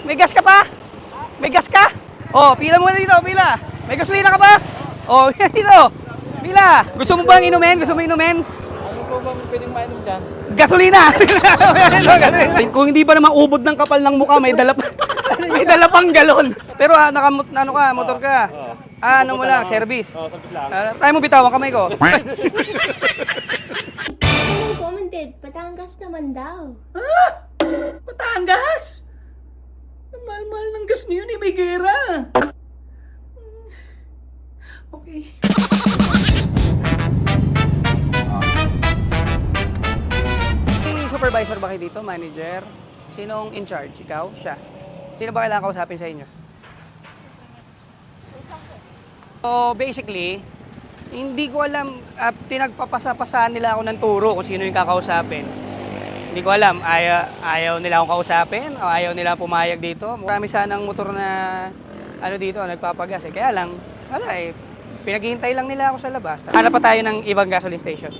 May gas ka pa? May gas ka? Oh, pila muna dito, pila. May gasolina ka pa? Oh, dito. Pila. Gusto mo bang inumin? Gusto mo inumin? Ano po bang pwedeng mainom dyan? Gasolina! Kung hindi pa naman ubod ng kapal ng mukha, may dala pang galon. Pero ano ka, motor ka. Ano mo lang, service. Sabi lang. Tayo mo bitawan kamay ko. Ano commented? Patangas naman daw. Ha? Batangas? Ang mahal-mahal ng gas niyo eh, may gera. Okay. May supervisor ba kayo dito? Manager? Sinong in charge? Ikaw? Siya? Sino ba kailangan kausapin sa inyo? So basically, hindi ko alam, pinagpapasa-pasahan nila ako ng turo kung sino yung kakausapin. Hindi ko alam, ayaw nila akong kausapin o ayaw nila pumayag dito. Marami sanang motor na dito, nagpapagas eh. Kaya lang, wala eh, pinaghihintay lang nila ako sa labas. Hanap pa tayo ng ibang gasoline station.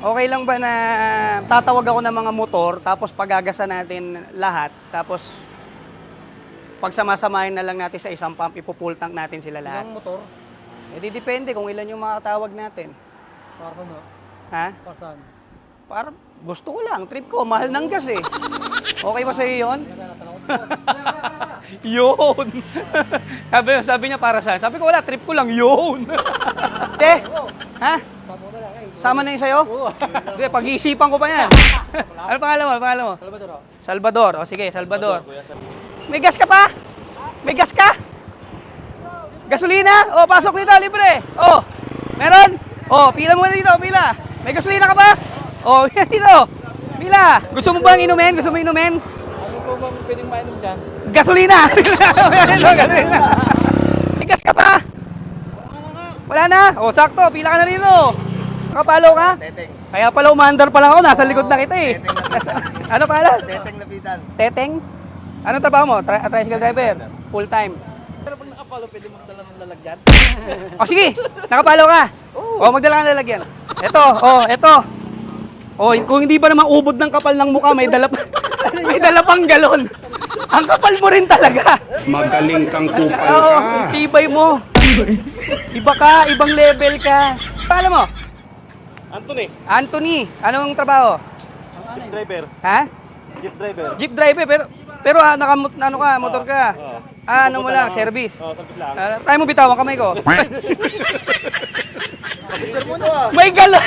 Okay lang ba na tatawag ako ng mga motor, tapos pagagasan natin lahat, tapos pagsamasamahin na lang natin sa isang pump, ipo-full tank natin sila lahat? Ilang motor? Eh di depende kung ilan yung makatawag natin. Para ano? Ha? Para saan? Para gusto ko lang, trip ko, mahal ng gas eh. Okay ba sa'yo yun? Yun! sabi niya para saan? Sabi ko wala, trip ko lang, yun! Te! Ha? Sama na yun sa'yo? Hindi, pag-iisipan ko pa yan. Ano pangalan mo? Ano pangalan mo? Salvador. Salvador. O sige, Salvador. May gas ka pa? May gas ka? Gasolina? O, pasok dito, libre. O, meron? O, pila muna dito, pila. May gasolina ka pa? O, dito. Pila. Gusto mo bang inumin? Gusto mo inumin? Ano po bang pwedeng mainom dyan? Gasolina! Gasolina. May gas ka pa? Wala na? O, sakto. Pila ka na dito. Nakapalo ka? Teteng. Kaya pala umandar pa lang ako. Nasa likod na kita eh. Ano pala? Teteng lapitan. Teteng? Anong trabaho mo? Tricycle driver? Full time? Pero pag nakapalo, pwede magdala ng lalagyan? O sige, nakapalo ka. O magdala ka ng lalagyan. Ito. O kung hindi pa naman ubod ng kapal ng mukha, may dala pang galon. Ang kapal mo rin talaga. Magaling kang kupal Oo, ka. tibay mo. Iba ka, ibang level ka. Paano mo? Anthony. Anong trabaho? Jeep driver. Ha? Jeep driver. Jeep driver, pero motor ka. Ano mo lang, service. Sabi lang. Tayo mo bitawan kamay ko. May galon!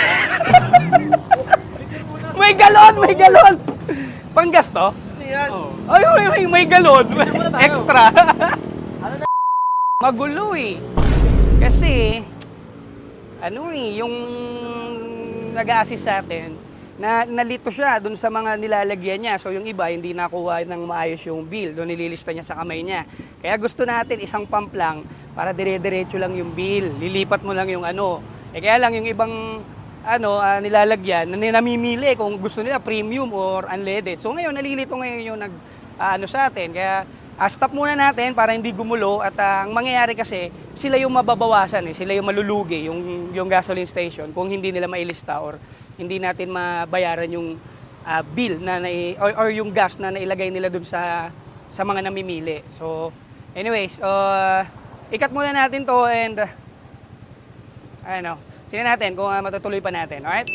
may galon! Panggas to? Ay, may galon. Extra. Magulo eh. Kasi, yung nag-a-assist sa atin, nalito siya dun sa mga nilalagyan niya. So yung iba, hindi nakuha ng maayos yung bill. Doon nililista niya sa kamay niya. Kaya gusto natin isang pump lang para dire-diretso lang yung bill. Lilipat mo lang yung kaya lang yung ibang nilalagyan, namimili kung gusto nila premium or unleaded. So ngayon, nalilito ngayon yung sa atin. Kaya stop muna natin para hindi gumulo at ang mangyayari kasi sila yung mababawasan sila yung malulugi yung gasoline station kung hindi nila mailista or hindi natin mabayaran yung bill or yung gas na nailagay nila dun sa mga namimili. So anyways, ikat muna natin to and sino natin kung matutuloy pa natin. Alright?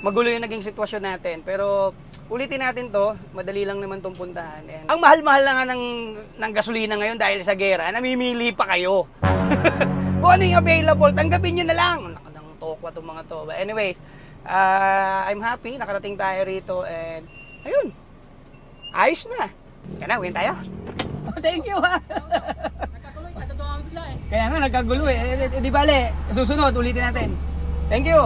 Magulo yung naging sitwasyon natin. Pero ulitin natin to. Madali lang naman itong puntahan. And ang mahal-mahal na nga ng gasolina ngayon dahil sa gera, namimili pa kayo. Kung ano yung available, tanggapin nyo na lang. Nakadang tokwa itong mga to. But anyways, I'm happy. Nakarating tayo rito. And ayun. Ayos na. Kaya na, win tayo. Oh, thank you ha. Nagkakuloy, kadadoan bigla eh. Kaya nga, nagkagulo eh. Di bale, susunod, ulitin natin. Thank you.